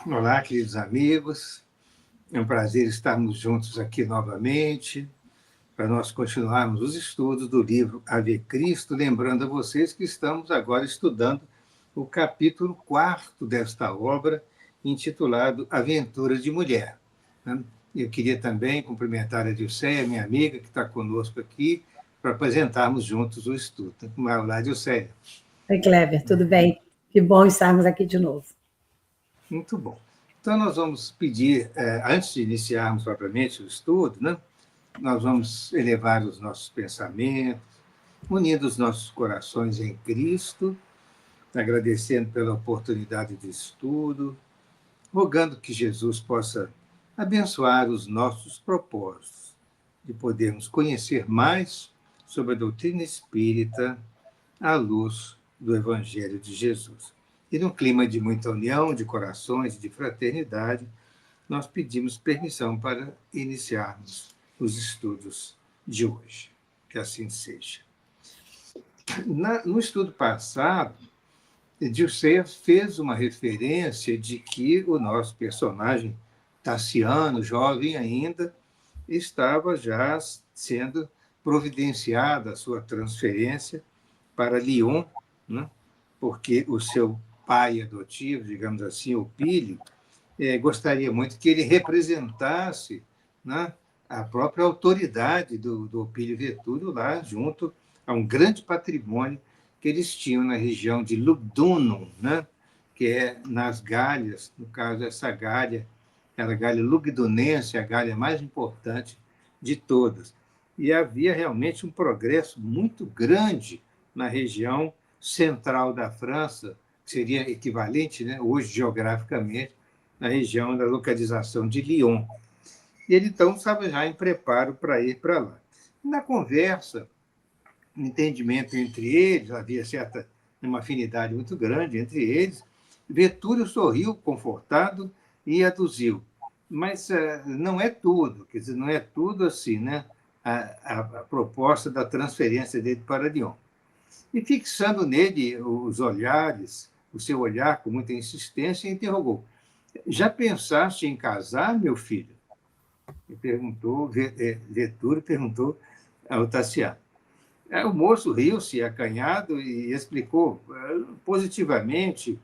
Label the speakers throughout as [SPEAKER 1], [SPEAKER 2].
[SPEAKER 1] Olá, queridos amigos. É um prazer estarmos juntos aqui novamente para nós continuarmos os estudos do livro Ave Cristo, lembrando a vocês que estamos agora estudando o capítulo 4 desta obra, intitulado Aventura de Mulher. Eu queria também cumprimentar a Dilceia, minha amiga, que está conosco aqui, para apresentarmos juntos o estudo. Olá, Dilceia.
[SPEAKER 2] Oi, Kleber, tudo bem? Que bom estarmos aqui de novo.
[SPEAKER 1] Muito bom. Então, nós vamos pedir, antes de iniciarmos propriamente o estudo, né, nós vamos elevar os nossos pensamentos, unindo os nossos corações em Cristo, agradecendo pela oportunidade de estudo, rogando que Jesus possa abençoar os nossos propósitos, de podermos conhecer mais sobre a doutrina espírita à luz do Evangelho de Jesus. E num clima de muita união, de corações, de fraternidade, nós pedimos permissão para iniciarmos os estudos de hoje. Que assim seja. No estudo passado, Dirceu fez uma referência de que o nosso personagem, Tassiano, jovem ainda, estava já sendo providenciada a sua transferência para Lyon, né? Porque o seu pai adotivo, digamos assim, o Pílio, gostaria muito que ele representasse, né, a própria autoridade do Opílio Vetúlio lá, junto a um grande patrimônio que eles tinham na região de Lugdunum, né, que é nas Gálias, no caso, essa Gália, era a Gália Lugdunense, a Gália mais importante de todas. E havia realmente um progresso muito grande na região central da França, que seria equivalente, né, hoje, geograficamente, na região da localização de Lyon. E ele, então, estava já em preparo para ir para lá. Na conversa, no entendimento entre eles, havia uma afinidade muito grande entre eles, Vetúlio sorriu, confortado, e aduziu. Mas não é tudo, quer dizer, não é tudo assim, né? A proposta da transferência dele para Lyon. E fixando nele os olhares, o seu olhar com muita insistência, interrogou: já pensaste em casar, meu filho? E perguntou, Vetúlio perguntou ao Tassiano. O moço riu-se, acanhado, e explicou positivamente: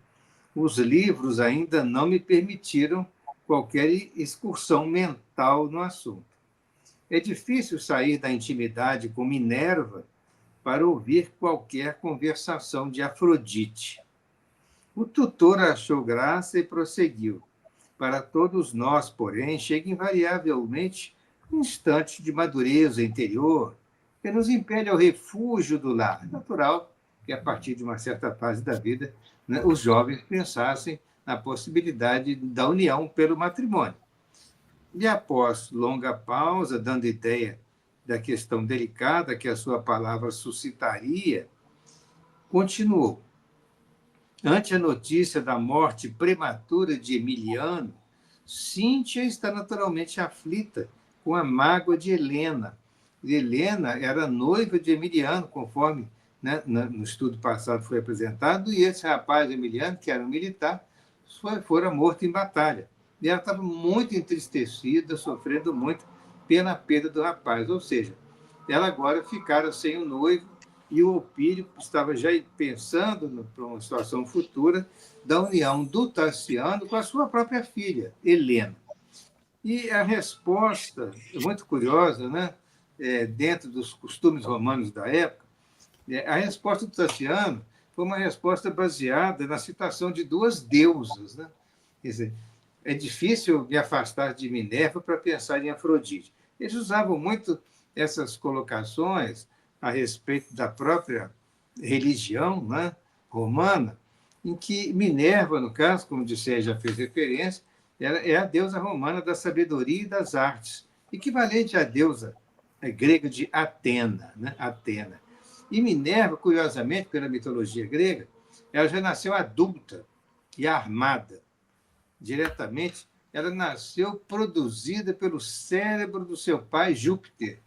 [SPEAKER 1] os livros ainda não me permitiram qualquer excursão mental no assunto. É difícil sair da intimidade com Minerva para ouvir qualquer conversação de Afrodite. O tutor achou graça e prosseguiu. Para todos nós, porém, chega invariavelmente um instante de madureza interior que nos impele ao refúgio do lar. É natural que, a partir de uma certa fase da vida, né, os jovens pensassem na possibilidade da união pelo matrimônio. E após longa pausa, dando ideia da questão delicada que a sua palavra suscitaria, continuou. Ante a notícia da morte prematura de Emiliano, Cíntia está naturalmente aflita com a mágoa de Helena. E Helena era noiva de Emiliano, conforme, né, no estudo passado foi apresentado, e esse rapaz, Emiliano, que era um militar, fora morto em batalha. E ela estava muito entristecida, sofrendo muito pela perda do rapaz. Ou seja, ela agora ficara sem o noivo, e o Opílio estava já pensando para uma situação futura da união do Tassiano com a sua própria filha, Helena. E a resposta é muito curiosa, né? Dentro dos costumes romanos da época, a resposta do Tassiano foi uma resposta baseada na citação de duas deusas. Né? Quer dizer, é difícil me afastar de Minerva para pensar em Afrodite. Eles usavam muito essas colocações a respeito da própria religião, né, romana, em que Minerva, no caso, como disse, já fez referência, ela é a deusa romana da sabedoria e das artes, equivalente à deusa grega de Atena, né? Atena. E Minerva, curiosamente, pela mitologia grega, ela já nasceu adulta e armada. Diretamente, ela nasceu produzida pelo cérebro do seu pai Júpiter.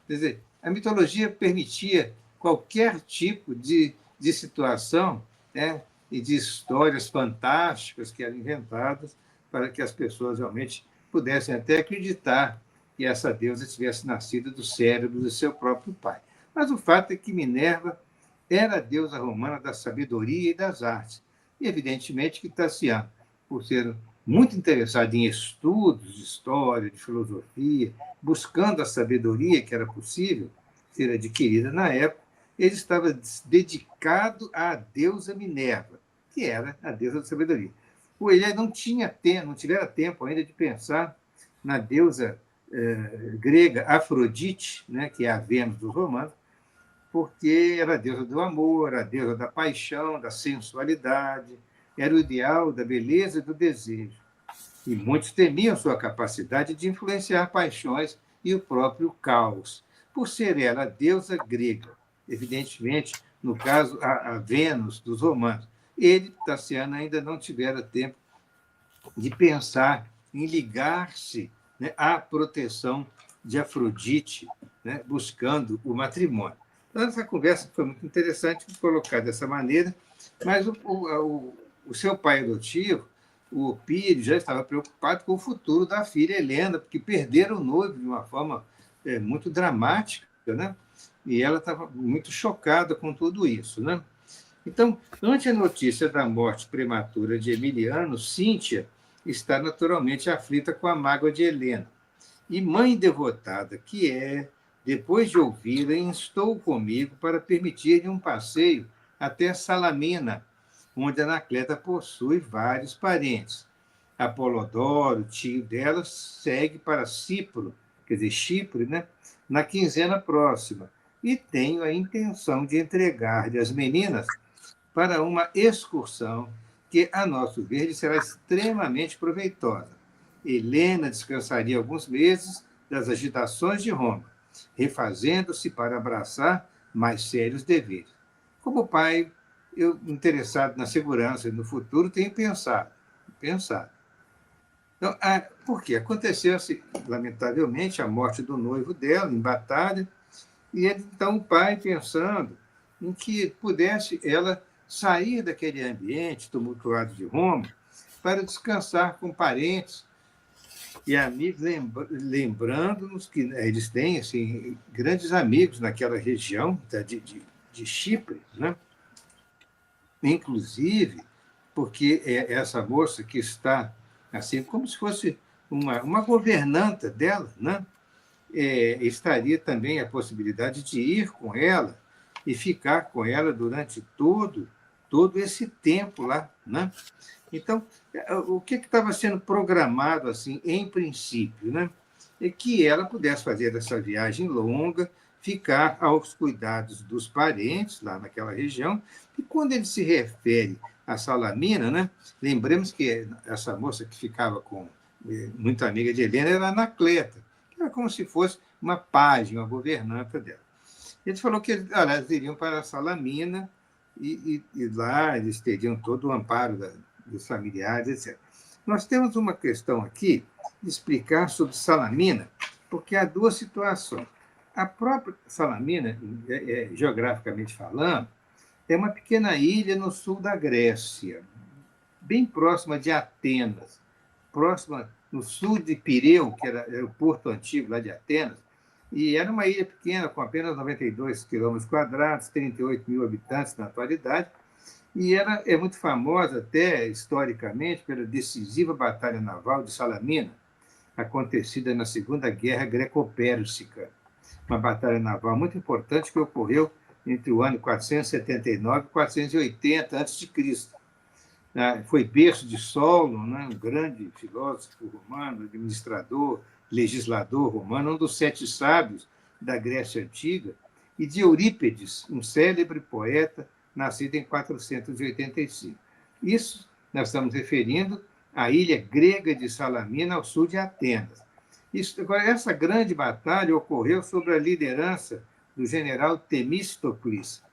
[SPEAKER 1] Quer dizer, a mitologia permitia qualquer tipo de situação, né, e de histórias fantásticas que eram inventadas para que as pessoas realmente pudessem até acreditar que essa deusa tivesse nascido do cérebro do seu próprio pai. Mas o fato é que Minerva era a deusa romana da sabedoria e das artes. E, evidentemente, que Tassiano, por ser muito interessado em estudos de história, de filosofia, buscando a sabedoria que era possível ser adquirida na época, ele estava dedicado à deusa Minerva, que era a deusa da sabedoria. Ele não tivera tempo ainda de pensar na deusa grega Afrodite, né, que é a Vênus dos romanos, porque era a deusa do amor, a deusa da paixão, da sensualidade, era o ideal da beleza e do desejo. E muitos temiam sua capacidade de influenciar paixões e o próprio caos, por ser ela a deusa grega, evidentemente, no caso, a Vênus dos romanos. Ele, Tassiano, ainda não tivera tempo de pensar em ligar-se, né, à proteção de Afrodite, né, buscando o matrimônio. Então, essa conversa foi muito interessante colocar dessa maneira, mas o seu pai adotivo, o Pírio, já estava preocupado com o futuro da filha Helena, porque perderam o noivo de uma forma muito dramática, né? E ela estava muito chocada com tudo isso, né? Então, ante a notícia da morte prematura de Emiliano, Cíntia está naturalmente aflita com a mágoa de Helena. E mãe devotada que é, depois de ouvi-la, instou comigo para permitir-lhe um passeio até Salamina, onde Anacleta possui vários parentes. Apolodoro, tio dela, segue para Cipro, quer dizer, Chipre, né? Na quinzena próxima, e tenho a intenção de entregar-lhe as meninas para uma excursão que, a nosso ver, será extremamente proveitosa. Helena descansaria alguns meses das agitações de Roma, refazendo-se para abraçar mais sérios deveres. Como pai, eu, interessado na segurança e no futuro, tenho pensado. Então, por quê? Aconteceu-se, lamentavelmente, a morte do noivo dela em batalha, e então o pai pensando em que pudesse ela sair daquele ambiente tumultuado de Roma para descansar com parentes e amigos, lembrando-nos que eles têm assim, grandes amigos naquela região de Chipre, né? Inclusive porque é essa moça que está assim como se fosse uma governanta dela, né? Estaria também a possibilidade de ir com ela e ficar com ela durante todo esse tempo lá, né? Então, o que estava sendo programado assim, em princípio, né? É que ela pudesse fazer essa viagem longa, ficar aos cuidados dos parentes lá naquela região. E quando ele se refere a Salamina, né? Lembremos que essa moça que ficava com muito amiga de Helena era Anacleta, que era como se fosse uma pajem, uma governanta dela. Ele falou que elas iriam para Salamina e lá eles teriam todo o amparo dos familiares, etc. Nós temos uma questão aqui de explicar sobre Salamina, porque há duas situações. A própria Salamina, geograficamente falando, é uma pequena ilha no sul da Grécia, bem próxima de Atenas, próxima no sul de Pireu, que era o porto antigo lá de Atenas, e era uma ilha pequena, com apenas 92 quilômetros quadrados, 38 mil habitantes na atualidade, e é muito famosa até historicamente pela decisiva batalha naval de Salamina, acontecida na Segunda Guerra Greco-Pérsica, uma batalha naval muito importante que ocorreu entre o ano 479 e 480 a.C. Foi berço de Solon, né, um grande filósofo romano, administrador, legislador romano, um dos sete sábios da Grécia Antiga, e de Eurípedes, um célebre poeta nascido em 485. Isso nós estamos referindo à ilha grega de Salamina, ao sul de Atenas. Agora, essa grande batalha ocorreu sob a liderança do general Temístocles,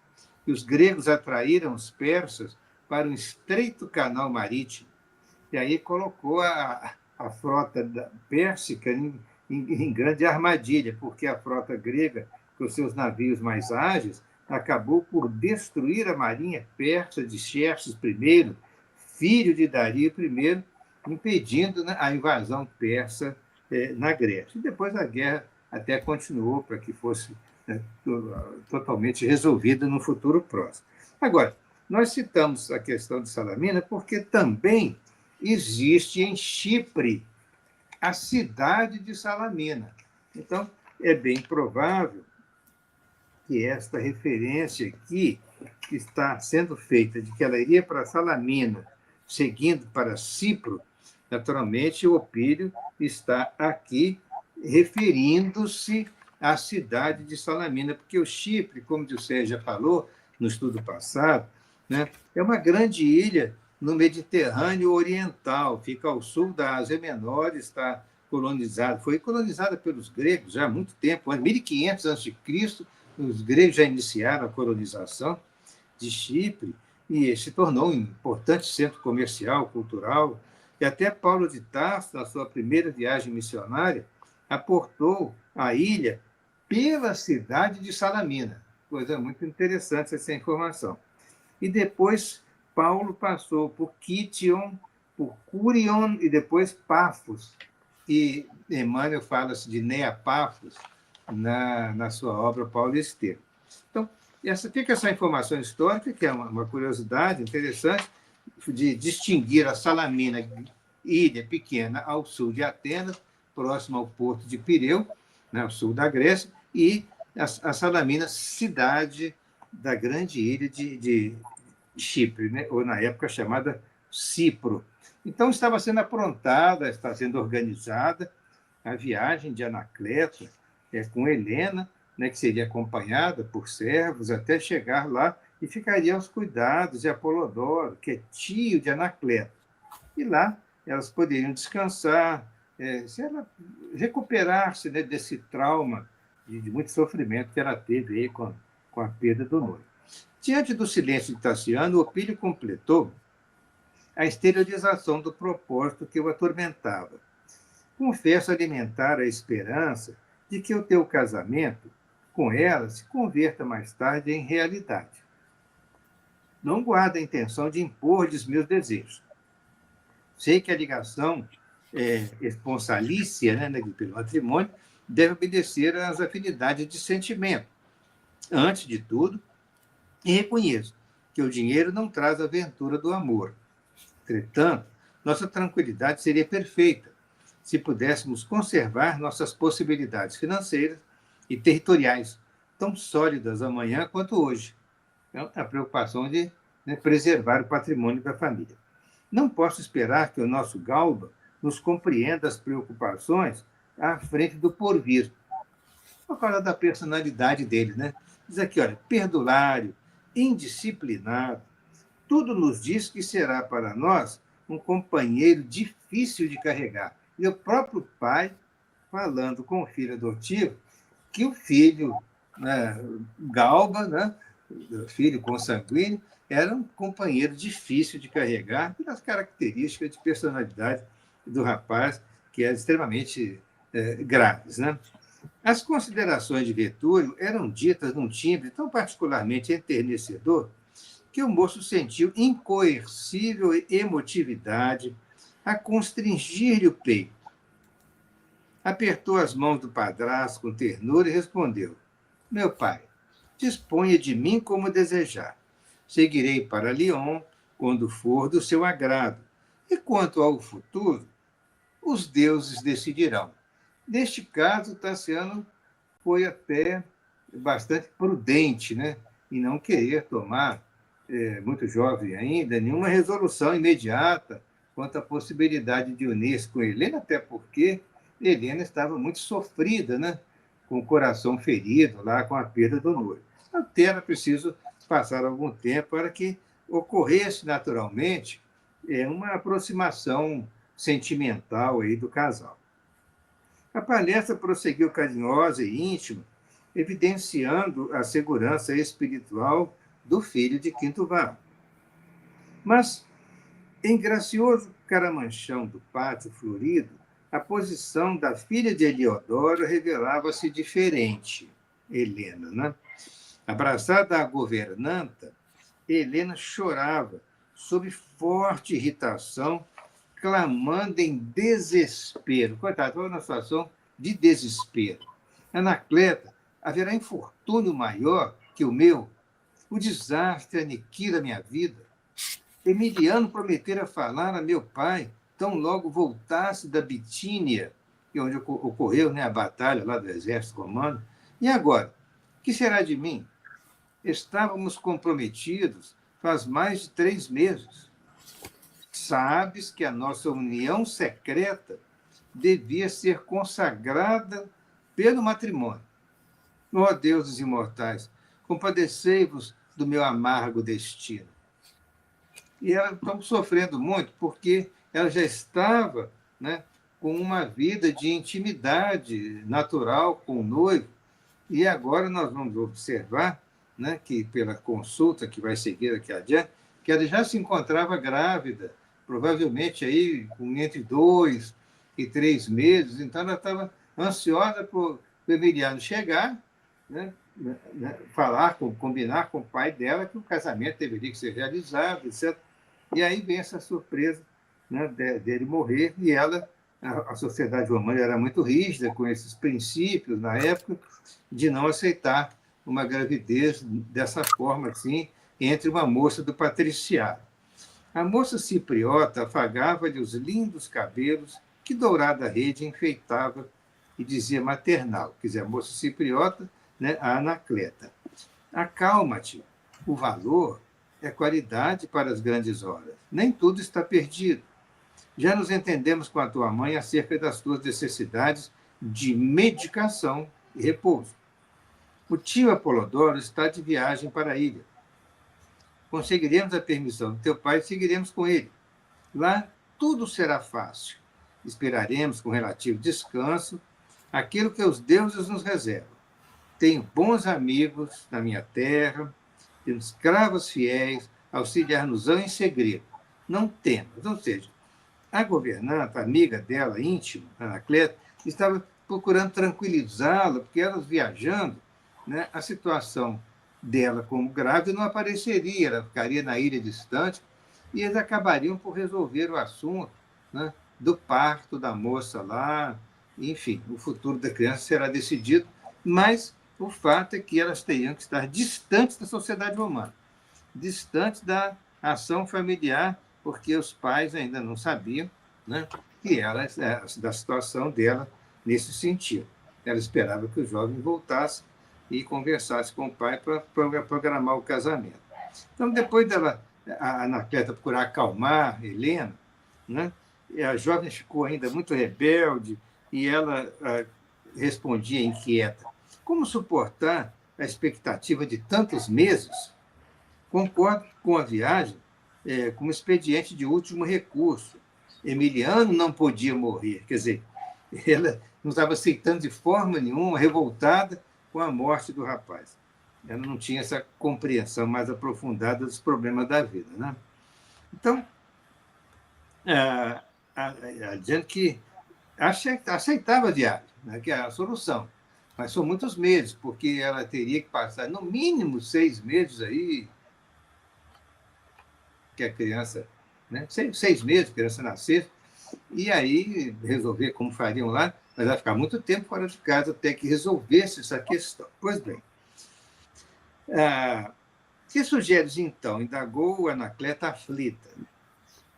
[SPEAKER 1] e os gregos atraíram os persas para um estreito canal marítimo. E aí colocou a frota pérsica em grande armadilha, porque a frota grega, com seus navios mais ágeis, acabou por destruir a marinha persa de Xerxes I, filho de Dario I, impedindo, né, a invasão persa na Grécia. E depois a guerra até continuou para que fosse, né, totalmente resolvida no futuro próximo. Agora, nós citamos a questão de Salamina porque também existe em Chipre a cidade de Salamina. Então, é bem provável que esta referência aqui que está sendo feita de que ela iria para Salamina, seguindo para Cipro, naturalmente o Opílio está aqui referindo-se à cidade de Salamina, porque o Chipre, como o Sérgio já falou no estudo passado, né, é uma grande ilha no Mediterrâneo Oriental, fica ao sul da Ásia Menor, está colonizada, foi colonizada pelos gregos já há muito tempo, em 1500 a.C., os gregos já iniciaram a colonização de Chipre e se tornou um importante centro comercial, cultural, e até Paulo de Tarso, na sua primeira viagem missionária, aportou a ilha pela cidade de Salamina. Coisa muito interessante essa informação. E depois Paulo passou por Kition, por Curion e depois Pafos. E Emmanuel fala-se de Neapafos na sua obra Paulo e Estevão. Então, fica essa informação histórica, que é uma curiosidade interessante, de distinguir a Salamina, ilha pequena ao sul de Atenas, próxima ao porto de Pireu, né, ao sul da Grécia, e a Salamina, cidade da grande ilha de Chipre, né, ou na época chamada Cipro. Então, estava sendo aprontada, está sendo organizada a viagem de Anacleto com Helena, né, que seria acompanhada por servos até chegar lá e ficaria aos cuidados de Apolodoro, que é tio de Anacleto. E lá elas poderiam descansar, se ela recuperar-se, né, desse trauma de muito sofrimento que ela teve aí com a perda do noivo. Diante do silêncio de Tassiano, Opílio completou a exteriorização do propósito que o atormentava. Confesso alimentar a esperança de que o teu casamento com ela se converta mais tarde em realidade. Não guardo a intenção de impor-lhes meus desejos. Sei que a ligação esponsalícia, né, pelo matrimônio, deve obedecer às afinidades de sentimento, antes de tudo, e reconheço que o dinheiro não traz a aventura do amor. Entretanto, nossa tranquilidade seria perfeita se pudéssemos conservar nossas possibilidades financeiras e territoriais, tão sólidas amanhã quanto hoje. Então, a preocupação de, né, preservar o patrimônio da família. Não posso esperar que o nosso Galba nos compreenda as preocupações à frente do porvir, por causa da personalidade dele, né? Diz aqui, olha, perdulário, indisciplinado, tudo nos diz que será para nós um companheiro difícil de carregar. E o próprio pai falando com o filho adotivo que o filho, né, Galba, né, o filho consanguíneo, era um companheiro difícil de carregar pelas características de personalidade do rapaz, que eram extremamente graves. Né? As considerações de Vetúlio eram ditas num timbre tão particularmente enternecedor que o moço sentiu incoercível emotividade a constringir-lhe o peito. Apertou as mãos do padrasto com ternura e respondeu: Meu pai, disponha de mim como desejar. Seguirei para Lyon quando for do seu agrado. E quanto ao futuro, os deuses decidirão. Neste caso, Tassiano foi até bastante prudente, né, em não querer tomar, muito jovem ainda, nenhuma resolução imediata quanto à possibilidade de unir-se com Helena, até porque Helena estava muito sofrida, né, com o coração ferido lá com a perda do noivo. Até era preciso passar algum tempo para que ocorresse naturalmente uma aproximação sentimental aí do casal. A palestra prosseguiu carinhosa e íntima, evidenciando a segurança espiritual do filho de quinto varão. Mas, em gracioso caramanchão do pátio florido, a posição da filha de Eliodoro revelava-se diferente, Helena. Né? Abraçada à governanta, Helena chorava, sob forte irritação, clamando em desespero. Coitado, estava numa situação de desespero. Anacleta, haverá infortúnio maior que o meu? O desastre aniquila minha vida. Emiliano prometera falar a meu pai, tão logo voltasse da Bitínia, onde ocorreu, né, a batalha lá do exército romano. E agora? Que será de mim? Estávamos comprometidos faz mais de 3 meses. Sabes que a nossa união secreta devia ser consagrada pelo matrimônio. Ó deuses imortais, compadecei-vos do meu amargo destino. E ela estava sofrendo muito porque ela já estava, né, com uma vida de intimidade natural com o noivo. E agora nós vamos observar, né, que pela consulta que vai seguir aqui adiante, que ela já se encontrava grávida, provavelmente aí com entre 2 e 3 meses. Então ela estava ansiosa por o Emiliano chegar, né, falar, combinar com o pai dela que o casamento deveria ser realizado, etc. E aí vem essa surpresa, né, dele morrer, e ela, a sociedade romana era muito rígida com esses princípios na época, de não aceitar uma gravidez dessa forma, assim, entre uma moça do patriciado. A moça cipriota afagava-lhe os lindos cabelos que dourada rede enfeitava e dizia maternal, quer dizer, a moça cipriota, né, a Anacleta. Acalma-te, o valor é qualidade para as grandes horas. Nem tudo está perdido. Já nos entendemos com a tua mãe acerca das tuas necessidades de medicação e repouso. O tio Apolodoro está de viagem para a ilha. Conseguiremos a permissão do teu pai e seguiremos com ele. Lá tudo será fácil. Esperaremos com relativo descanso aquilo que os deuses nos reservam. Tenho bons amigos na minha terra, temos escravos fiéis, auxiliar-nos-ão em segredo. Não temas. Ou seja, a governanta, amiga dela, íntima, Anacleta, estava procurando tranquilizá-la, porque elas viajando, né, a situação dela como grávida não apareceria, ela ficaria na ilha distante, e eles acabariam por resolver o assunto, né, do parto da moça lá. Enfim, o futuro da criança será decidido, mas o fato é que elas teriam que estar distantes da sociedade romana, distantes da ação familiar, porque os pais ainda não sabiam, né, que ela, da situação dela nesse sentido. Ela esperava que o jovem voltasse e conversasse com o pai para programar o casamento. Então, depois dela, a Anacleta procurar acalmar Helena, né, a jovem ficou ainda muito rebelde e ela respondia inquieta: como suportar a expectativa de tantos meses? Concordo com a viagem como expediente de último recurso. Emiliano não podia morrer. Quer dizer, ela não estava aceitando de forma nenhuma, revoltada com a morte do rapaz. Ela não tinha essa compreensão mais aprofundada dos problemas da vida, né? Então, dizendo que aceitava a viagem, né, que era a solução. Mas são muitos meses, porque ela teria que passar, no mínimo, 6 meses aí, que a criança, né, 6 meses, a criança nascer, e aí resolver como fariam lá, mas vai ficar muito tempo fora de casa até que resolvesse essa questão. Pois bem, que sugeres, então? Indagou o Anacleta aflita.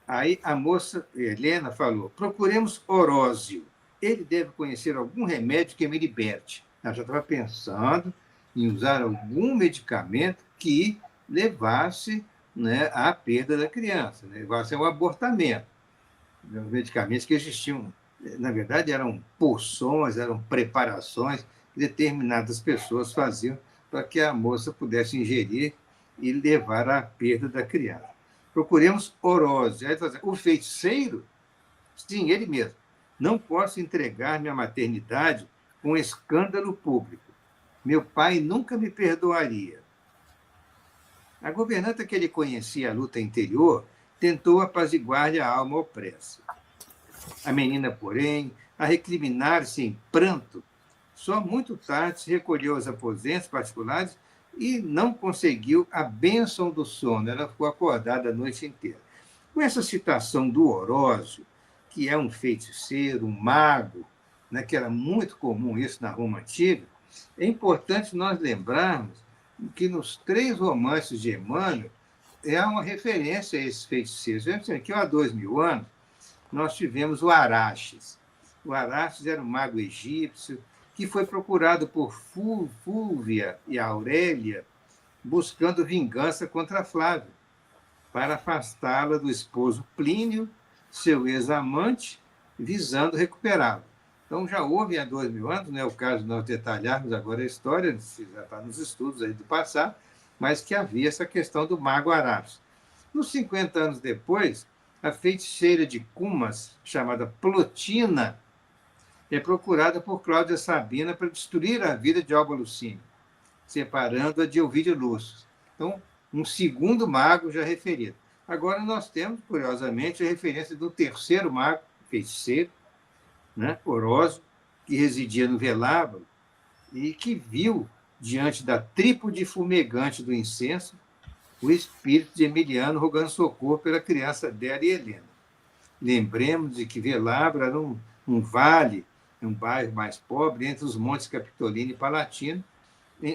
[SPEAKER 1] Aí a moça, Helena, falou: procuremos Orósio. Ele deve conhecer algum remédio que me liberte. Ela já estava pensando em usar algum medicamento que levasse, né, à perda da criança, né, levasse ao abortamento. Os medicamentos que existiam, na verdade, eram porções, eram preparações que determinadas pessoas faziam para que a moça pudesse ingerir e levar à perda da criança. Procuremos Orósio. Aí ele fala assim: o feiticeiro? Sim, ele mesmo. Não posso entregar-me à maternidade com escândalo público. Meu pai nunca me perdoaria. A governanta, que ele conhecia a luta interior, tentou apaziguar-lhe a alma opressa. A menina, porém, a recriminar-se em pranto, só muito tarde se recolheu aos aposentos particulares e não conseguiu a bênção do sono. Ela ficou acordada a noite inteira. Com essa citação do Orósio, que é um feiticeiro, um mago, né, que era muito comum isso na Roma Antiga, é importante nós lembrarmos que nos 3 romances de Emmanuel é uma referência a esses feiticeiros. Aqui há 2000 anos, nós tivemos o Araxes. O Araxes era um mago egípcio que foi procurado por Fúlvia e Aurélia buscando vingança contra Flávio, para afastá-la do esposo Plínio, seu ex-amante, visando recuperá-lo. Então, já houve há 2000 anos, não é o caso de nós detalharmos agora a história, já está nos estudos aí do passado, mas que havia essa questão do mago Araxes. Uns 50 anos depois, a feiticeira de Cumas, chamada Plotina, é procurada por Cláudia Sabina para destruir a vida de Alba Lucínia, separando-a de Ovídio Lúcio. Então, um segundo mago já referido. Agora nós temos, curiosamente, a referência do terceiro mago, feiticeiro, né, Orósio, que residia no Velábaro e que viu, diante da trípode fumegante do incenso, o espírito de Emiliano rogando socorro pela criança dela e Helena. Lembremos de que Velábaro era um vale, um bairro mais pobre, entre os montes Capitolino e Palatino,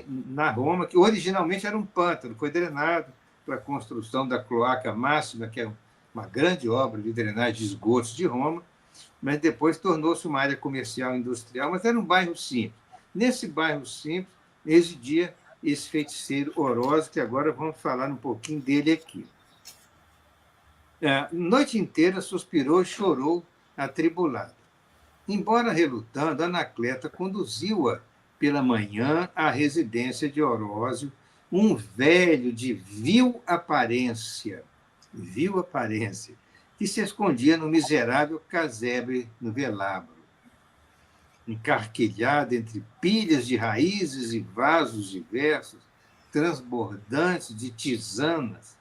[SPEAKER 1] na Roma, que originalmente era um pântano, foi drenado para a construção da cloaca máxima, que é uma grande obra de drenagem de esgotos de Roma, mas depois tornou-se uma área comercial e industrial, mas era um bairro simples. Nesse bairro simples residia esse feiticeiro Orósio, que agora vamos falar um pouquinho dele aqui. A noite inteira suspirou e chorou atribulada. Embora relutando, Anacleta conduziu-a pela manhã à residência de Orósio, um velho de vil aparência, que se escondia no miserável casebre no Velábaro, encarquilhado entre pilhas de raízes e vasos diversos, transbordantes de tisanas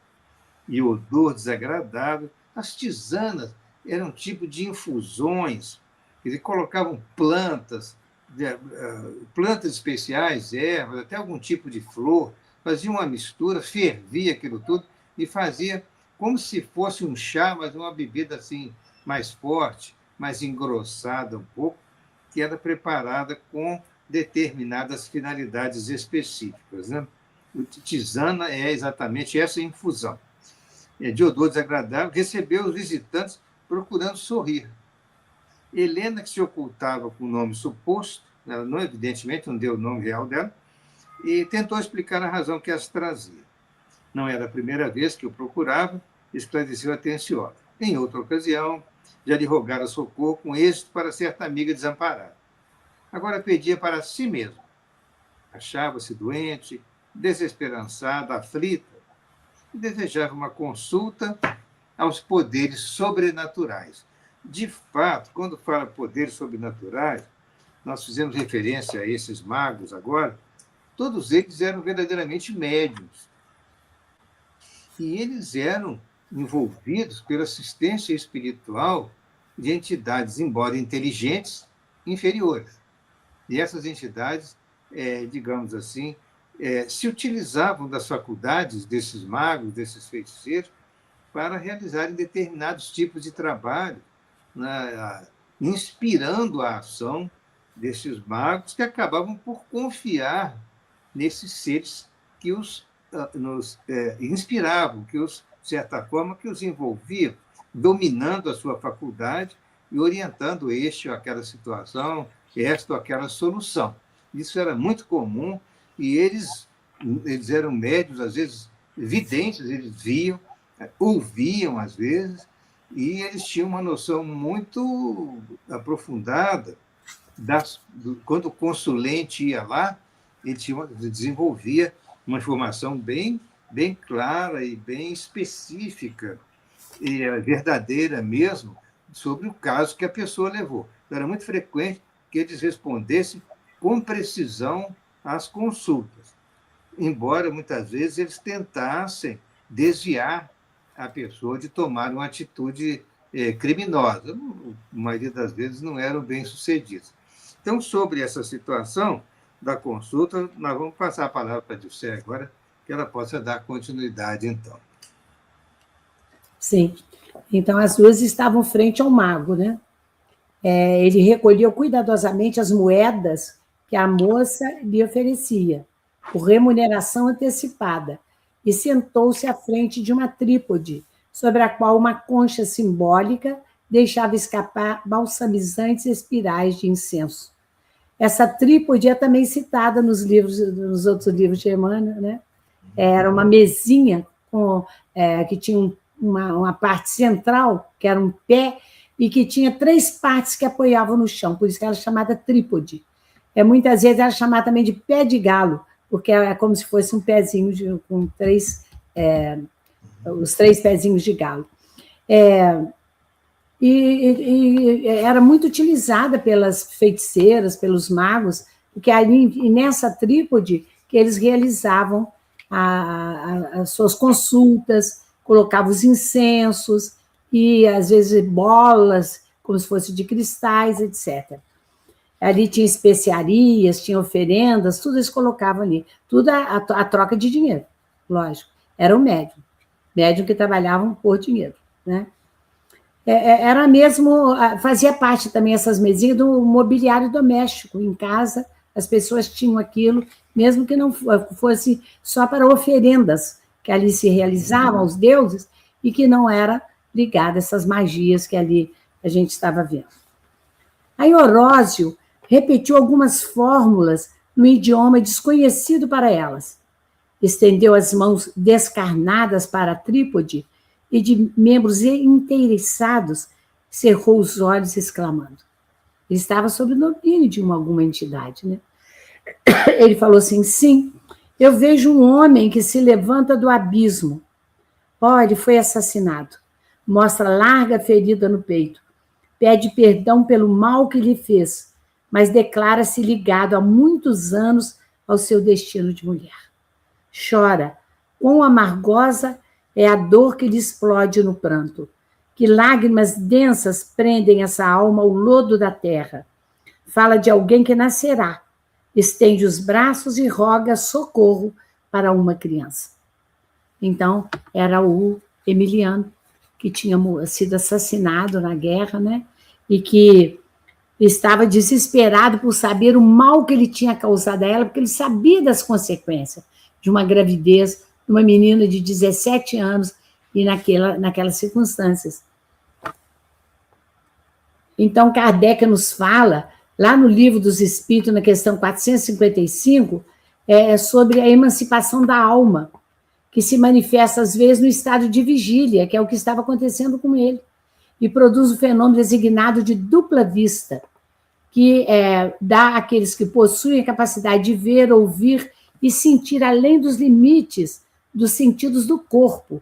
[SPEAKER 1] e odor desagradável. As tisanas eram um tipo de infusões. Eles colocavam plantas especiais, ervas, até algum tipo de flor, fazia uma mistura, fervia aquilo tudo e fazia como se fosse um chá, mas uma bebida assim mais forte, mais engrossada um pouco, que era preparada com determinadas finalidades específicas, né? Tisana é exatamente essa infusão. De odor desagradável, recebeu os visitantes procurando sorrir. Helena, que se ocultava com o nome suposto, ela não, evidentemente, não deu o nome real dela, e tentou explicar a razão que as trazia. Não era a primeira vez que o procurava, esclareceu atenciosa. Em outra ocasião, já lhe rogara socorro com êxito para certa amiga desamparada. Agora pedia para si mesma. Achava-se doente, desesperançada, aflita, e desejava uma consulta aos poderes sobrenaturais. De fato, quando fala poderes sobrenaturais, nós fizemos referência a esses magos agora, todos eles eram verdadeiramente médiuns. E eles eram envolvidos pela assistência espiritual de entidades, embora inteligentes, inferiores. E essas entidades, digamos assim, se utilizavam das faculdades desses magos, desses feiticeiros, para realizarem determinados tipos de trabalho, né, inspirando a ação desses magos que acabavam por confiar nesses seres que nos inspiravam, que de certa forma, que os envolviam, dominando a sua faculdade e orientando este ou aquela situação, esta ou aquela solução. Isso era muito comum e eles eram médios, às vezes videntes, eles viam, ouviam às vezes, e eles tinham uma noção muito aprofundada quando o consulente ia lá, ele desenvolvia uma informação bem clara e bem específica, e verdadeira mesmo, sobre o caso que a pessoa levou. Então, era muito frequente que eles respondessem com precisão às consultas, embora muitas vezes eles tentassem desviar a pessoa de tomar uma atitude criminosa. A maioria das vezes não eram bem-sucedidos. Então, sobre essa situação da consulta, nós vamos passar a palavra para a Dilcé agora, que ela possa dar continuidade, então.
[SPEAKER 2] Sim. Então, as duas estavam frente ao mago, né? Ele recolheu cuidadosamente as moedas que a moça lhe oferecia, por remuneração antecipada, e sentou-se à frente de uma trípode, sobre a qual uma concha simbólica deixava escapar balsamizantes espirais de incenso. Essa trípode é também citada nos nos outros livros de Emmanuel, né? Era uma mesinha que tinha uma parte central, que era um pé, e que tinha 3 partes que apoiavam no chão, por isso que era chamada trípode. Muitas vezes era chamada também de pé de galo, porque é como se fosse um pezinho com os 3 pezinhos de galo. E era muito utilizada pelas feiticeiras, pelos magos, porque ali, nessa trípode, que eles realizavam as suas consultas, colocavam os incensos, e, às vezes, bolas, como se fosse de cristais, etc. Ali tinha especiarias, tinha oferendas, tudo eles colocavam ali. Tudo a troca de dinheiro, lógico. Era o médium que trabalhavam por dinheiro, né? Era mesmo, fazia parte também essas mesinhas do mobiliário doméstico. Em casa, as pessoas tinham aquilo, mesmo que não fosse só para oferendas que ali se realizavam aos deuses e que não era ligada a essas magias que ali a gente estava vendo. Aí Orósio repetiu algumas fórmulas no idioma desconhecido para elas. Estendeu as mãos descarnadas para a trípode e, de membros inteiriçados, cerrou os olhos, exclamando. Ele estava sob o domínio de alguma entidade, né? Ele falou assim: sim, eu vejo um homem que se levanta do abismo. Ele foi assassinado. Mostra larga ferida no peito. Pede perdão pelo mal que lhe fez, mas declara-se ligado há muitos anos ao seu destino de mulher. Chora, quão amargosa é a dor que lhe explode no pranto. Que lágrimas densas prendem essa alma ao lodo da terra. Fala de alguém que nascerá, estende os braços e roga socorro para uma criança. Então, era o Emiliano, que tinha sido assassinado na guerra, né? E que estava desesperado por saber o mal que ele tinha causado a ela, porque ele sabia das consequências de uma gravidez de uma menina de 17 anos e naquelas circunstâncias. Então, Kardec nos fala, lá no Livro dos Espíritos, na questão 455, sobre a emancipação da alma, que se manifesta, às vezes, no estado de vigília, que é o que estava acontecendo com ele, e produz o fenômeno designado de dupla vista, que dá àqueles que possuem a capacidade de ver, ouvir e sentir além dos limites dos sentidos do corpo.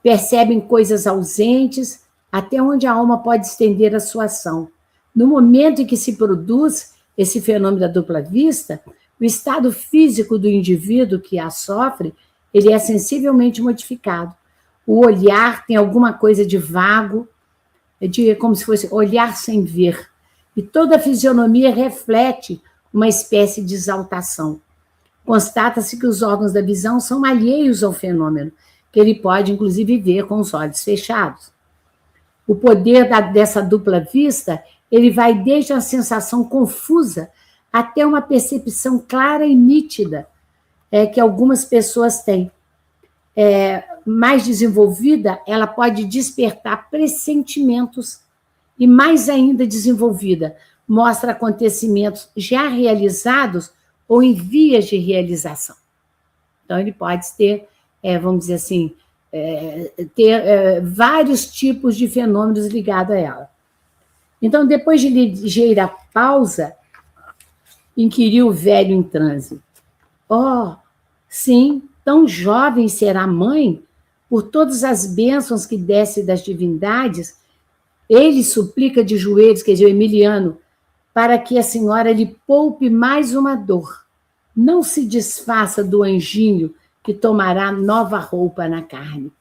[SPEAKER 2] Percebem coisas ausentes, até onde a alma pode estender a sua ação. No momento em que se produz esse fenômeno da dupla vista, o estado físico do indivíduo que a sofre, ele é sensivelmente modificado. O olhar tem alguma coisa de vago, como se fosse olhar sem ver. E toda a fisionomia reflete uma espécie de exaltação. Constata-se que os órgãos da visão são alheios ao fenômeno, que ele pode, inclusive, ver com os olhos fechados. O poder dessa dupla vista, ele vai desde a sensação confusa até uma percepção clara e nítida que algumas pessoas têm. Mais desenvolvida, ela pode despertar pressentimentos e, mais ainda desenvolvida, mostra acontecimentos já realizados ou em vias de realização. Então, ele pode ter, vamos dizer assim, vários tipos de fenômenos ligados a ela. Então, depois de ligeira pausa, inquiriu o velho em transe. Sim, tão jovem será a mãe, por todas as bênçãos que desce das divindades, ele suplica de joelhos, quer dizer, o Emiliano, para que a senhora lhe poupe mais uma dor. Não se desfaça do anjinho que tomará nova roupa na carne.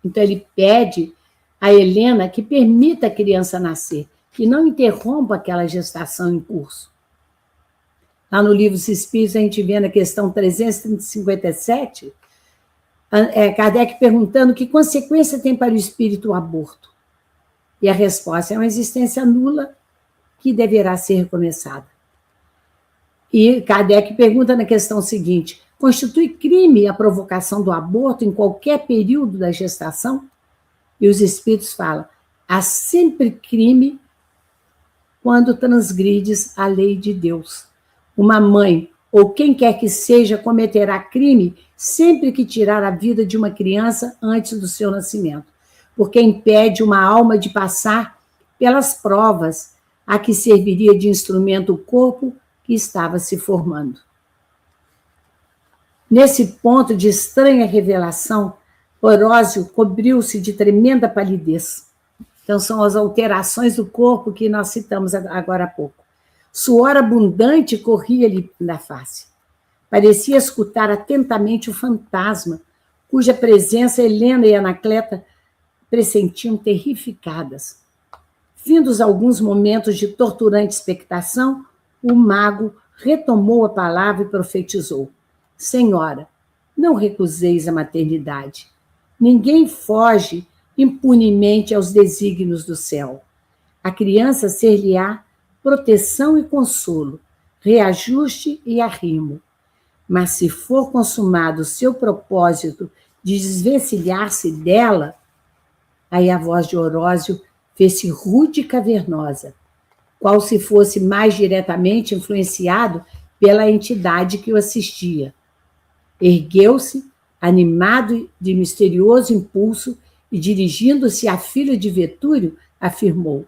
[SPEAKER 2] Então, ele pede a Helena que permita a criança nascer, que não interrompa aquela gestação em curso. Lá no Livro dos Espíritos, a gente vê na questão 357, Kardec perguntando que consequência tem para o espírito o aborto. E a resposta é uma existência nula que deverá ser recomeçada. E Kardec pergunta na questão seguinte: constitui crime a provocação do aborto em qualquer período da gestação? E os espíritos falam: há sempre crime quando transgrides a lei de Deus. Uma mãe, ou quem quer que seja, cometerá crime sempre que tirar a vida de uma criança antes do seu nascimento, porque impede uma alma de passar pelas provas a que serviria de instrumento o corpo que estava se formando. Nesse ponto de estranha revelação, Orósio cobriu-se de tremenda palidez. Então, são as alterações do corpo que nós citamos agora há pouco. Suor abundante corria-lhe na face. Parecia escutar atentamente o fantasma, cuja presença Helena e Anacleta pressentiam terrificadas. Findos alguns momentos de torturante expectação, o mago retomou a palavra e profetizou: Senhora, não recuseis a maternidade. Ninguém foge impunemente aos desígnios do céu. A criança ser-lhe-á proteção e consolo, reajuste e arrimo. Mas se for consumado o seu propósito de desvencilhar-se dela, aí a voz de Orósio fez-se rude e cavernosa, qual se fosse mais diretamente influenciado pela entidade que o assistia. Ergueu-se, animado de misterioso impulso, e dirigindo-se à filha de Vetúrio, afirmou: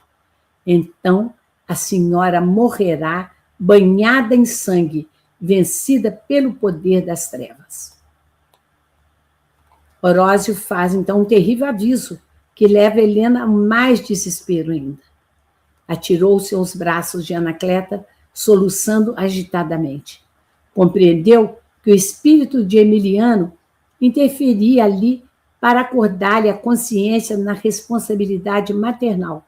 [SPEAKER 2] então a senhora morrerá banhada em sangue, vencida pelo poder das trevas. Orósio faz, então, um terrível aviso, que leva Helena a mais desespero ainda. Atirou-se aos braços de Anacleta, soluçando agitadamente. Compreendeu que o espírito de Emiliano interferia ali para acordar-lhe a consciência na responsabilidade maternal.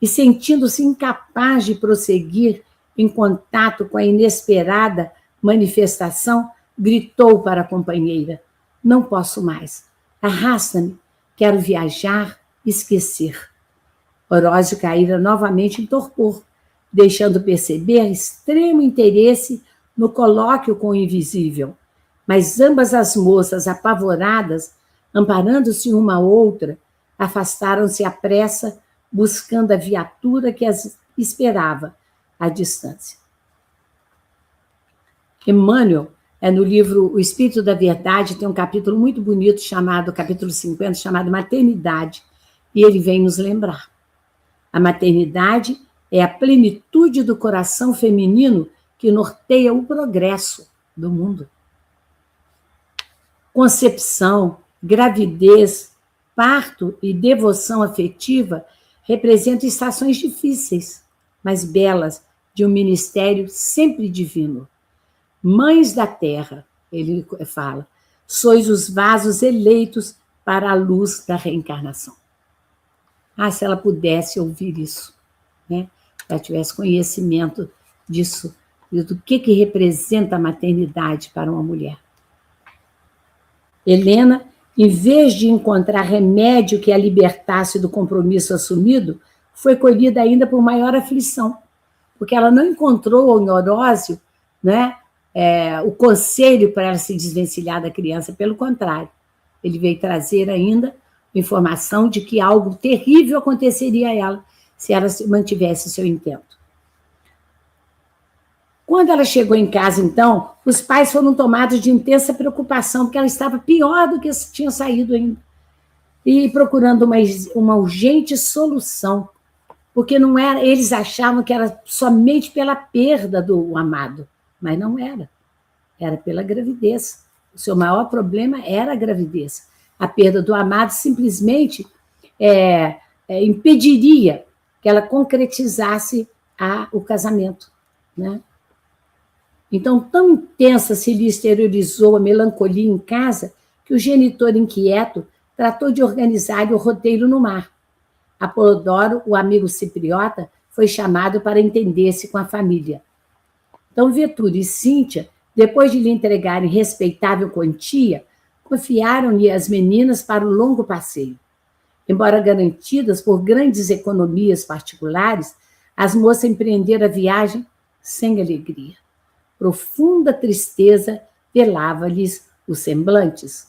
[SPEAKER 2] E, sentindo-se incapaz de prosseguir em contato com a inesperada manifestação, gritou para a companheira: não posso mais. Arrasta-me, quero viajar, esquecer. Orósio caíra novamente em torpor, deixando perceber extremo interesse no colóquio com o invisível. Mas ambas as moças, apavoradas, amparando-se uma à outra, afastaram-se à pressa, buscando a viatura que as esperava à distância. Emmanuel, no livro O Espírito da Verdade, tem um capítulo muito bonito, chamado, capítulo 50, chamado Maternidade, e ele vem nos lembrar. A maternidade é a plenitude do coração feminino que norteia o progresso do mundo. Concepção, gravidez, parto e devoção afetiva representam estações difíceis, mas belas, de um ministério sempre divino. Mães da terra, ele fala, sois os vasos eleitos para a luz da reencarnação. Ah, se ela pudesse ouvir isso, né? Se ela tivesse conhecimento disso, do que representa a maternidade para uma mulher. Helena, em vez de encontrar remédio que a libertasse do compromisso assumido, foi colhida ainda por maior aflição, porque ela não encontrou em Orósio, né, o conselho para ela se desvencilhar da criança, pelo contrário, ele veio trazer ainda informação de que algo terrível aconteceria a ela se ela mantivesse seu intento. Quando ela chegou em casa, então, os pais foram tomados de intensa preocupação, porque ela estava pior do que tinha saído ainda, e procurando uma urgente solução, porque não era, eles achavam que era somente pela perda do amado, mas não era. Era pela gravidez. O seu maior problema era a gravidez. A perda do amado simplesmente impediria que ela concretizasse o casamento, né? Então, tão intensa se lhe exteriorizou a melancolia em casa que o genitor inquieto tratou de organizar o roteiro no mar. Apolodoro, o amigo cipriota, foi chamado para entender-se com a família. Então, Vetúrio e Cíntia, depois de lhe entregarem respeitável quantia, confiaram-lhe as meninas para o longo passeio. Embora garantidas por grandes economias particulares, as moças empreenderam a viagem sem alegria. Profunda tristeza velava-lhes os semblantes.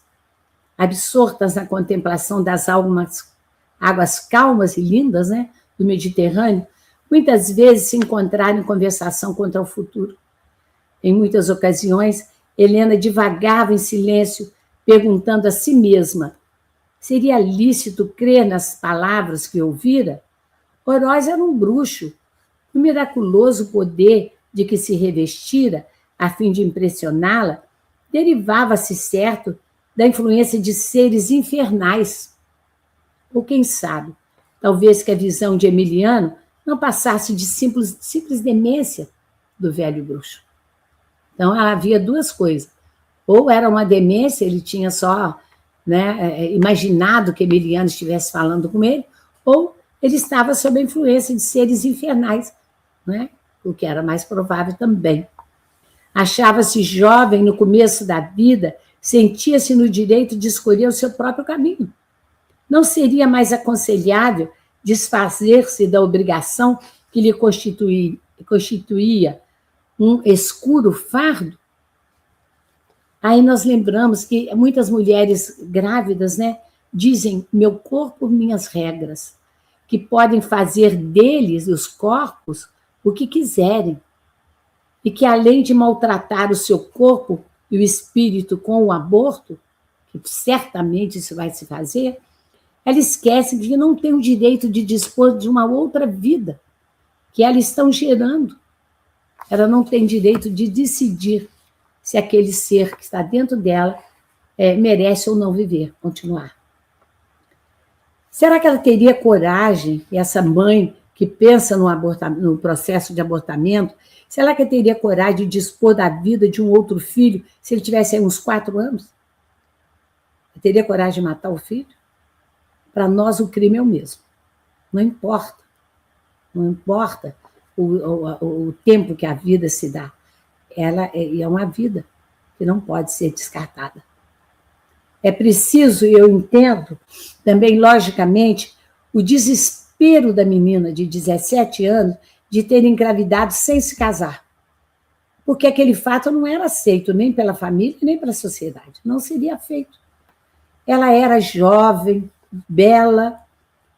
[SPEAKER 2] Absortas na contemplação das águas calmas e lindas, né, do Mediterrâneo, muitas vezes se encontraram em conversação contra o futuro. Em muitas ocasiões, Helena divagava em silêncio, perguntando a si mesma: seria lícito crer nas palavras que ouvira? Oroz era um bruxo. O miraculoso poder de que se revestira, a fim de impressioná-la, derivava-se, certo, da influência de seres infernais. Ou quem sabe, talvez que a visão de Emiliano não passasse de simples demência do velho bruxo. Então, havia duas coisas. Ou era uma demência, ele tinha só, né, imaginado que Emiliano estivesse falando com ele, ou ele estava sob a influência de seres infernais, né, o que era mais provável também. Achava-se jovem no começo da vida, sentia-se no direito de escolher o seu próprio caminho. Não seria mais aconselhável desfazer-se da obrigação que lhe constituía um escuro fardo? Aí nós lembramos que muitas mulheres grávidas, né, dizem: meu corpo, minhas regras, que podem fazer deles, os corpos, o que quiserem. E que, além de maltratar o seu corpo e o espírito com o aborto, que certamente isso vai se fazer, ela esquece que não tem o direito de dispor de uma outra vida que elas estão gerando. Ela não tem direito de decidir se aquele ser que está dentro dela merece ou não viver, continuar. Será que ela teria coragem, essa mãe que pensa no processo de abortamento, será que ela teria coragem de dispor da vida de um outro filho se ele tivesse aí uns 4 anos? Ela teria coragem de matar o filho? Para nós, o crime é o mesmo. Não importa. Não importa o tempo que a vida se dá. Ela é uma vida que não pode ser descartada. É preciso, e eu entendo, também, logicamente, o desespero da menina de 17 anos de ter engravidado sem se casar. Porque aquele fato não era aceito nem pela família, nem pela sociedade. Não seria feito. Ela era jovem, bela,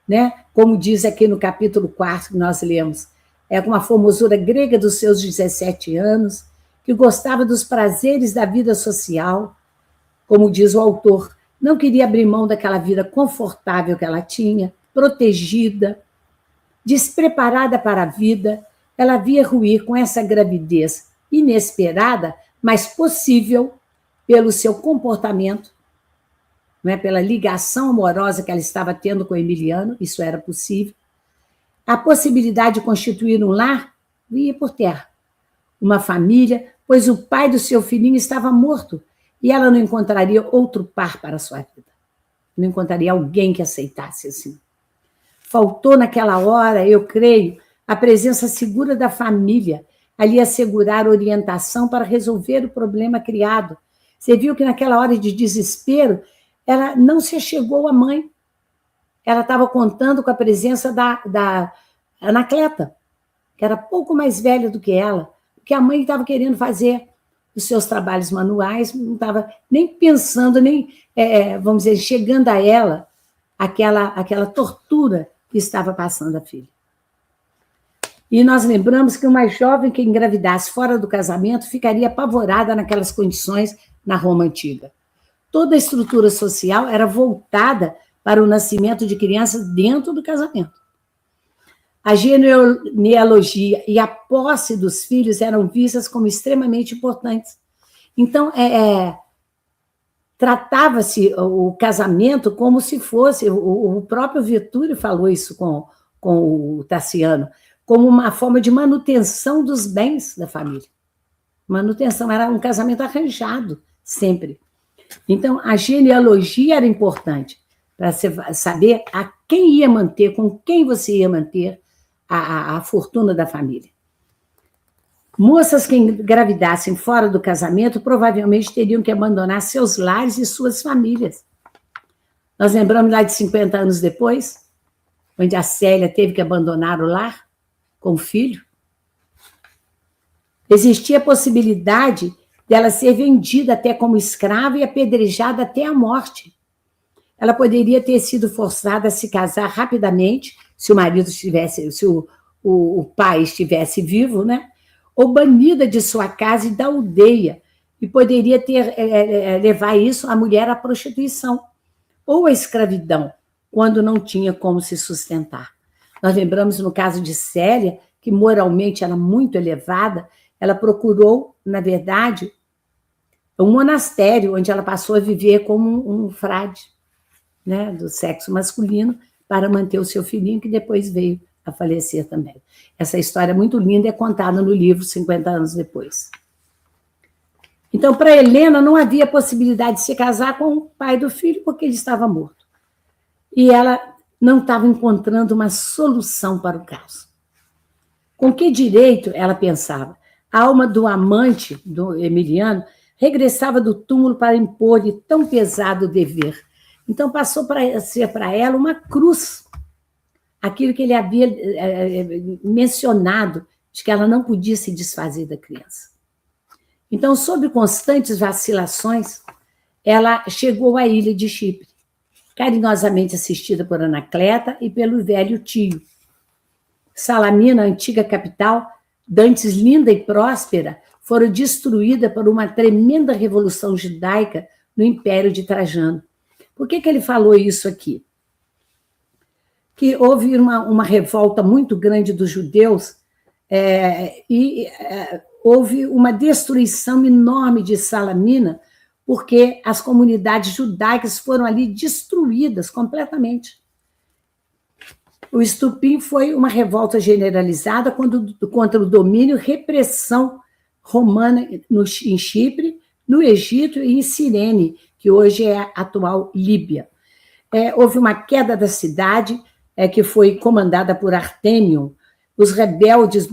[SPEAKER 2] né? Como diz aqui no capítulo 4 que nós lemos, é uma formosura grega dos seus 17 anos, que gostava dos prazeres da vida social, como diz o autor, não queria abrir mão daquela vida confortável que ela tinha, protegida, despreparada para a vida, ela via ruir com essa gravidez inesperada, mas possível pelo seu comportamento, não é? Pela ligação amorosa que ela estava tendo com Emiliano, isso era possível. A possibilidade de constituir um lar ia por terra. Uma família, pois o pai do seu filhinho estava morto e ela não encontraria outro par para a sua vida. Não encontraria alguém que aceitasse assim. Faltou naquela hora, eu creio, a presença segura da família, ali assegurar orientação para resolver o problema criado. Você viu que naquela hora de desespero, ela não se achegou à mãe. Ela estava contando com a presença da Anacleta, que era pouco mais velha do que ela, porque a mãe estava querendo fazer os seus trabalhos manuais, não estava nem pensando, nem, vamos dizer, chegando a ela aquela tortura que estava passando a filha. E nós lembramos que uma jovem que engravidasse fora do casamento ficaria apavorada naquelas condições na Roma antiga. Toda a estrutura social era voltada para o nascimento de crianças dentro do casamento. A genealogia e a posse dos filhos eram vistas como extremamente importantes. Então, tratava-se o casamento como se fosse, o próprio Vetúrio falou isso com o Tassiano, como uma forma de manutenção dos bens da família. Manutenção, era um casamento arranjado, sempre. Então, a genealogia era importante, para você saber a quem ia manter, com quem você ia manter a fortuna da família. Moças que engravidassem fora do casamento provavelmente teriam que abandonar seus lares e suas famílias. Nós lembramos lá de 50 anos depois, onde a Célia teve que abandonar o lar com o filho. Existia a possibilidade dela ser vendida até como escrava e apedrejada até a morte. Ela poderia ter sido forçada a se casar rapidamente, se o marido estivesse, se o pai estivesse vivo, né? Ou banida de sua casa e da aldeia, e poderia levar isso a mulher à prostituição, ou à escravidão, quando não tinha como se sustentar. Nós lembramos no caso de Célia, que moralmente era muito elevada, ela procurou, na verdade, um monastério, onde ela passou a viver como um frade, né, do sexo masculino, para manter o seu filhinho, que depois veio a falecer também. Essa história muito linda é contada no livro 50 anos depois. Então, para Helena, não havia possibilidade de se casar com o pai do filho, porque ele estava morto. E ela não estava encontrando uma solução para o caso. Com que direito, ela pensava, a alma do amante, do Emiliano, regressava do túmulo para impor-lhe tão pesado dever. Então, passou a ser para ela uma cruz, aquilo que ele havia mencionado, de que ela não podia se desfazer da criança. Então, sob constantes vacilações, ela chegou à ilha de Chipre, carinhosamente assistida por Anacleta e pelo velho tio. Salamina, a antiga capital, dantes linda e próspera, foram destruída por uma tremenda revolução judaica no Império de Trajano. Por que ele falou isso aqui? Que houve uma revolta muito grande dos judeus houve uma destruição enorme de Salamina, porque as comunidades judaicas foram ali destruídas completamente. O estupim foi uma revolta generalizada contra o domínio e repressão romana em Chipre, no Egito e em Cirene, que hoje é a atual Líbia. Houve uma queda da cidade, que foi comandada por Artêmio. Os rebeldes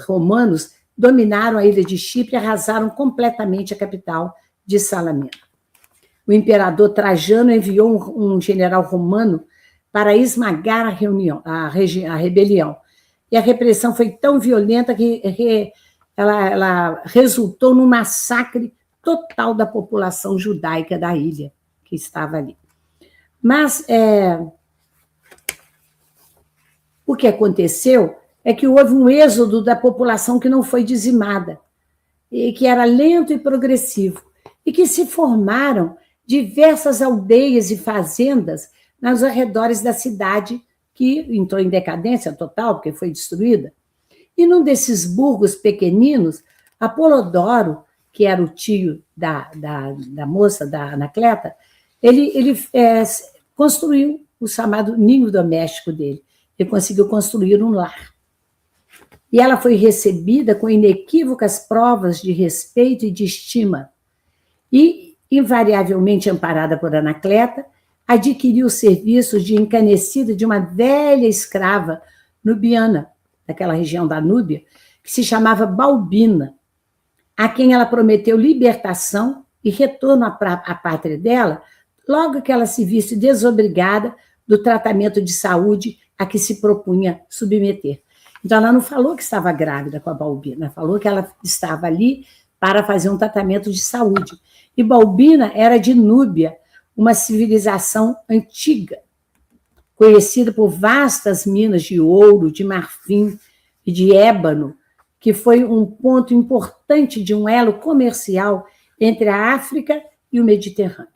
[SPEAKER 2] romanos dominaram a ilha de Chipre e arrasaram completamente a capital de Salamina. O imperador Trajano enviou um general romano para esmagar a rebelião. E a repressão foi tão violenta que ela resultou num massacre total da população judaica da ilha, que estava ali. Mas o que aconteceu é que houve um êxodo da população que não foi dizimada, e que era lento e progressivo, e que se formaram diversas aldeias e fazendas nos arredores da cidade, que entrou em decadência total, porque foi destruída. E num desses burgos pequeninos, Apolodoro, que era o tio da moça, da Anacleta, ele construiu o chamado ninho doméstico dele. Ele conseguiu construir um lar. E ela foi recebida com inequívocas provas de respeito e de estima. E, invariavelmente amparada por Anacleta, adquiriu os serviços de encanecida de uma velha escrava nubiana, daquela região da Núbia, que se chamava Balbina, a quem ela prometeu libertação e retorno à pátria dela, logo que ela se visse desobrigada do tratamento de saúde a que se propunha submeter. Então, ela não falou que estava grávida com a Balbina, falou que ela estava ali para fazer um tratamento de saúde. E Balbina era de Núbia, uma civilização antiga, conhecida por vastas minas de ouro, de marfim e de ébano, que foi um ponto importante de um elo comercial entre a África e o Mediterrâneo.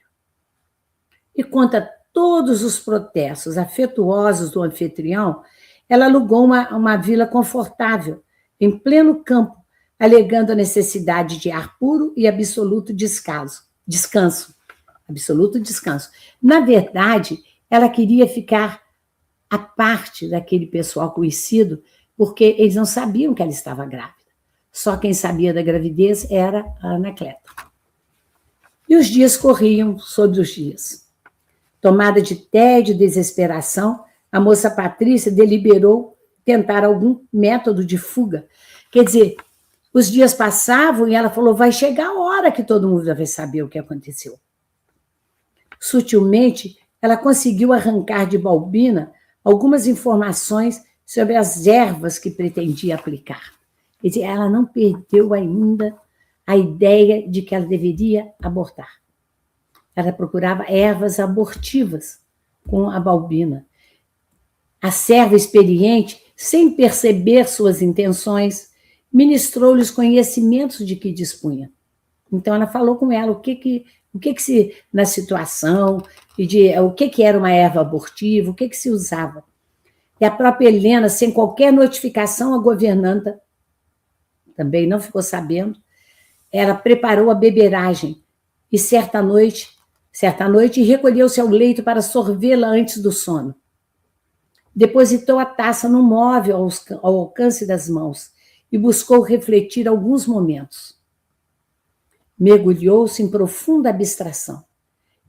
[SPEAKER 2] E contra todos os protestos afetuosos do anfitrião, ela alugou uma vila confortável, em pleno campo, alegando a necessidade de ar puro e absoluto descanso. Absoluto descanso. Na verdade, ela queria ficar à parte daquele pessoal conhecido, porque eles não sabiam que ela estava grávida. Só quem sabia da gravidez era a Anacleta. E os dias corriam sobre os dias. Tomada de tédio e desesperação, a moça Patrícia deliberou tentar algum método de fuga. Quer dizer, Os dias passavam e ela falou, vai chegar a hora que todo mundo vai saber o que aconteceu. Sutilmente, ela conseguiu arrancar de Balbina algumas informações sobre as ervas que pretendia aplicar. Quer dizer, ela não perdeu ainda a ideia de que ela deveria abortar. Ela procurava ervas abortivas com a Balbina. A serva experiente, sem perceber suas intenções, ministrou-lhes conhecimentos de que dispunha. Então, ela falou com ela o que se, na situação, o que era uma erva abortiva, o que se usava. E a própria Helena, sem qualquer notificação à governanta, também não ficou sabendo, ela preparou a beberagem e certa noite recolheu-se ao leito para sorvê-la antes do sono. Depositou a taça no móvel ao alcance das mãos e buscou refletir alguns momentos. Mergulhou-se em profunda abstração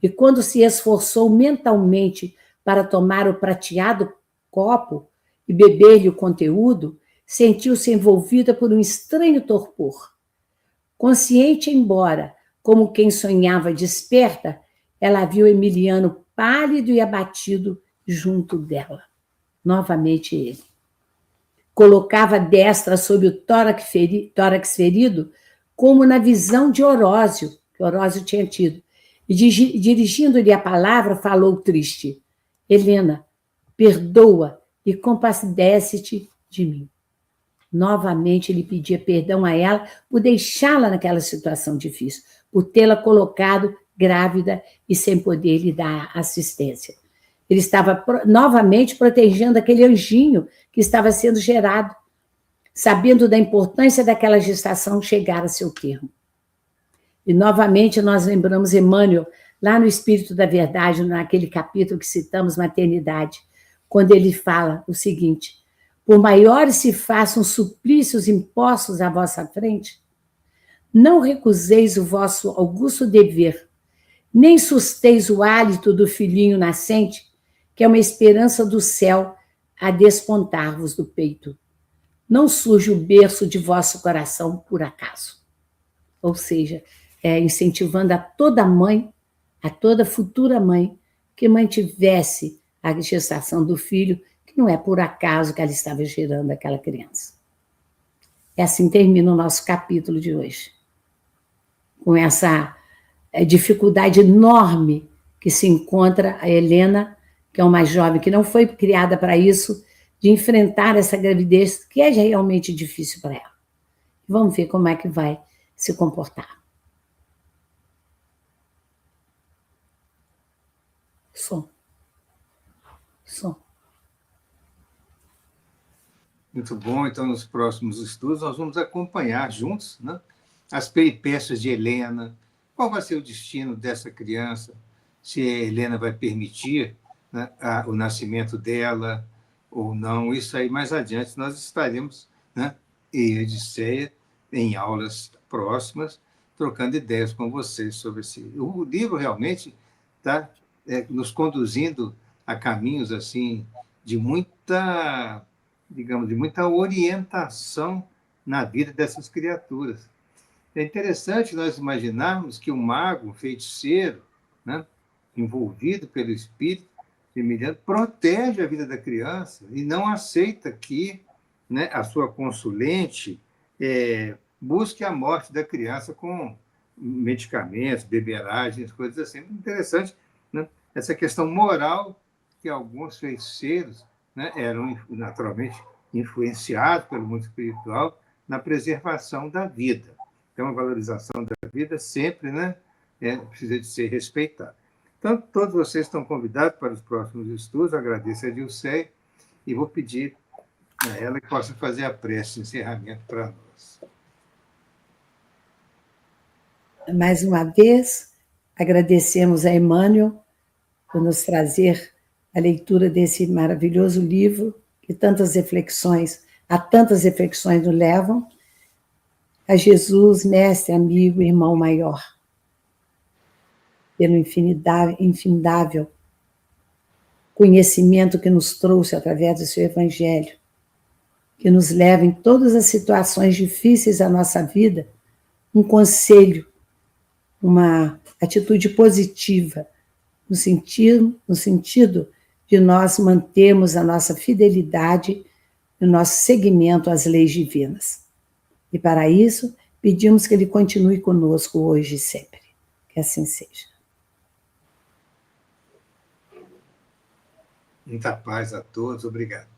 [SPEAKER 2] e, quando se esforçou mentalmente para tomar o prateado copo e beber-lhe o conteúdo, sentiu-se envolvida por um estranho torpor. Consciente, embora, como quem sonhava desperta, ela viu Emiliano pálido e abatido junto dela. Novamente ele. Colocava a destra sobre o tórax ferido, como na visão de Orósio, que Orósio tinha tido. E dirigindo-lhe a palavra, falou triste: Helena, perdoa e compadece-te de mim. Novamente ele pedia perdão a ela por deixá-la naquela situação difícil, por tê-la colocado grávida e sem poder lhe dar assistência. Ele estava novamente protegendo aquele anjinho que estava sendo gerado, sabendo da importância daquela gestação chegar a seu termo. E novamente nós lembramos Emmanuel, lá no Espírito da Verdade, naquele capítulo que citamos, Maternidade, quando ele fala o seguinte: por maiores se façam suplícios impostos à vossa frente, não recuseis o vosso augusto dever, nem susteis o hálito do filhinho nascente, que é uma esperança do céu a despontar-vos do peito. Não surge o berço de vosso coração por acaso. Ou seja, incentivando a toda mãe, a toda futura mãe, que mantivesse a gestação do filho, que não é por acaso que ela estava gerando aquela criança. E assim termina o nosso capítulo de hoje. Com essa dificuldade enorme que se encontra a Helena, que é uma jovem que não foi criada para isso, de enfrentar essa gravidez, que é realmente difícil para ela. Vamos ver como é que vai se comportar. Som.
[SPEAKER 1] Muito bom. Então, nos próximos estudos, nós vamos acompanhar juntos, né, as peripécias de Helena, qual vai ser o destino dessa criança, se a Helena vai permitir, né, o nascimento dela ou não. Isso aí, mais adiante, nós estaremos, né, em Odisseia, em aulas próximas, trocando ideias com vocês sobre esse. O livro realmente está nos conduzindo a caminhos assim de muita, digamos, de muita orientação na vida dessas criaturas. É interessante nós imaginarmos que o mago, um feiticeiro, né, envolvido pelo espírito de Emiliano, protege a vida da criança e não aceita que, né, a sua consulente busque a morte da criança com medicamentos, beberagens, coisas assim. Muito interessante, né, essa questão moral que alguns feiticeiros, né, eram naturalmente influenciados pelo mundo espiritual na preservação da vida. Então, a valorização da vida sempre, né, precisa de ser respeitada. Então, todos vocês estão convidados para os próximos estudos. Agradeço a Dilceia e vou pedir a ela que possa fazer a prece de encerramento para nós.
[SPEAKER 2] Mais uma vez, agradecemos a Emmanuel por nos trazer a leitura desse maravilhoso livro, que tantas reflexões nos levam. A Jesus, mestre, amigo, irmão maior, pelo infindável conhecimento que nos trouxe através do seu Evangelho, que nos leva em todas as situações difíceis da nossa vida, um conselho, uma atitude positiva, no sentido de nós mantermos a nossa fidelidade e o nosso seguimento às leis divinas. E para isso, pedimos que Ele continue conosco hoje e sempre. Que assim seja.
[SPEAKER 1] Muita paz a todos, obrigado.